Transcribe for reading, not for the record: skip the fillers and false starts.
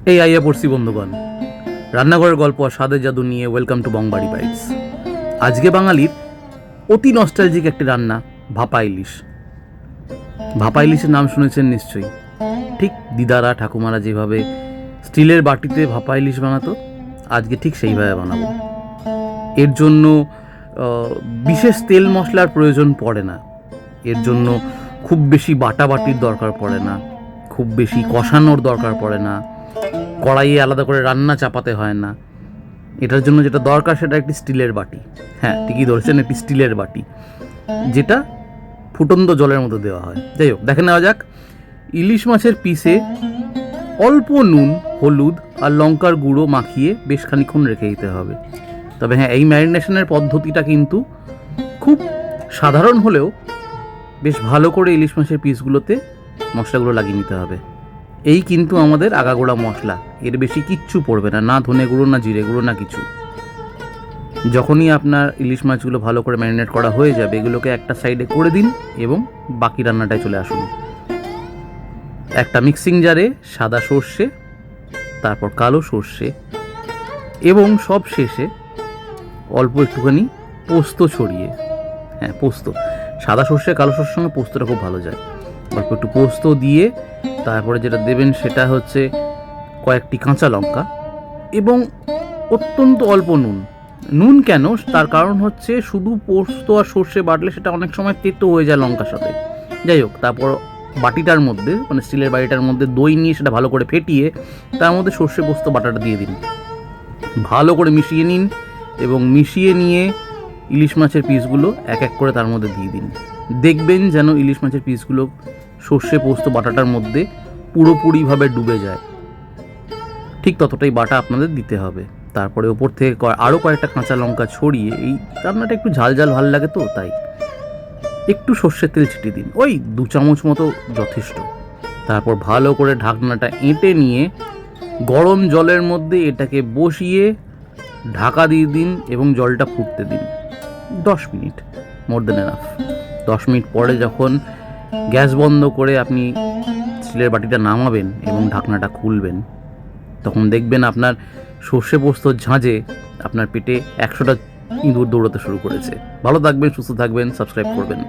এই আইয়া পড়ছি বন্ধুগণ, রান্নাঘরের গল্প আর স্বাদের জাদু নিয়ে ওয়েলকাম টু বংবাড়ি বাইটস। আজকে বাঙালির অতি নস্টালজিক একটি রান্না, ভাপা ইলিশ। ভাপা ইলিশের নাম শুনেছেন নিশ্চয়ই। ঠিক দিদারা ঠাকুমারা যেভাবে স্টিলের বাটিতে ভাপা ইলিশ বানাতো, আজকে ঠিক সেইভাবে বানাবো। এর জন্য বিশেষ তেল মশলার প্রয়োজন পড়ে না, এর জন্য খুব বেশি বাটাবাটির দরকার পড়ে না, খুব বেশি কষানোর দরকার পড়ে না, কড়াইয়ে আলাদা করে রান্না চাপাতে হয় না। এটার জন্য যেটা দরকার সেটা একটি স্টিলের বাটি। হ্যাঁ, ঠিকই ধরেছেন, একটি স্টিলের বাটি, যেটা ফুটন্ত জলের মধ্যে দেওয়া হয়। যাই হোক, দেখে নেওয়া যাক। ইলিশ মাছের পিসে অল্প নুন, হলুদ আর লঙ্কার গুঁড়ো মাখিয়ে বেশ খানিক্ষণ রেখে দিতে হবে। তবে হ্যাঁ, এই ম্যারিনেশনের পদ্ধতিটা কিন্তু খুব সাধারণ হলেও বেশ ভালো করে ইলিশ মাছের পিসগুলোতে মশলাগুলো লাগিয়ে নিতে হবে। এই কিন্তু আমাদের আগাগোড়া মশলা, এর বেশি কিচ্ছু পড়বে না, না ধনে গুঁড়ো, না জিরে গুঁড়ো, না কিছু। যখনই আপনার ইলিশ মাছগুলো ভালো করে ম্যারিনেট করা হয়ে যাবে, এগুলোকে একটা সাইডে করে দিন এবং বাকি রান্নাটায় চলে আসুন। একটা মিক্সিং জারে সাদা সর্ষে, তারপর কালো সর্ষে এবং সব শেষে অল্প একটুখানি পোস্ত ছড়িয়ে, হ্যাঁ পোস্ত, সাদা সর্ষে কালো সর্ষের সঙ্গে পোস্তটা খুব ভালো যায়। অল্প একটু পোস্ত দিয়ে তারপরে যেটা দেবেন সেটা হচ্ছে কয়েকটি কাঁচা লঙ্কা এবং অত্যন্ত অল্প নুন। নুন কেন, তার কারণ হচ্ছে শুধু পোস্ত আর সর্ষে বাটলে সেটা অনেক সময় তেতো হয়ে যায় লঙ্কার সাথে। যাই হোক, তারপর বাটিটার মধ্যে, মানে স্টিলের বাটিটার মধ্যে দই নিয়ে সেটা ভালো করে ফেটিয়ে তার মধ্যে সর্ষে পোস্ত বাটাটা দিয়ে দিন, ভালো করে মিশিয়ে নিন এবং মিশিয়ে নিয়ে ইলিশ মাছের পিসগুলো এক এক করে তার মধ্যে দিয়ে দিন। দেখবেন যেন ইলিশ মাছের পিসগুলো সর্ষে পোস্ত বাটাটার মধ্যে পুরোপুরিভাবে ডুবে যায়। ঠিক ততটাই বাটা আপনাদের দিতে হবে। তারপরে ওপর থেকে আরও কয়েকটা কাঁচা লঙ্কা ছড়িয়ে, এই রান্নাটা একটু ঝাল ঝাল ভালো লাগে তো তাই একটু সর্ষের তেল ছিটিয়ে দিন, ওই 2 চামচ মতো যথেষ্ট। তারপর ভালো করে ঢাকনাটা এঁটে নিয়ে গরম জলের মধ্যে এটাকে বসিয়ে ঢাকা দিয়ে দিন এবং জলটা ফুটতে দিন 10 মিনিট, মোর দেন এনাফ। 10 মিনিট পরে যখন গ্যাস বন্ধ করে আপনি স্টিলের বাটিটা নামাবেন এবং ঢাকনাটা খুলবেন, তখন দেখবেন আপনার সর্ষে পোস্তর ঝাঁঝে আপনার পেটে 100টা ইঁদুর দৌড়াতে শুরু করেছে। ভালো থাকবেন, সুস্থ থাকবেন, সাবস্ক্রাইব করবেন।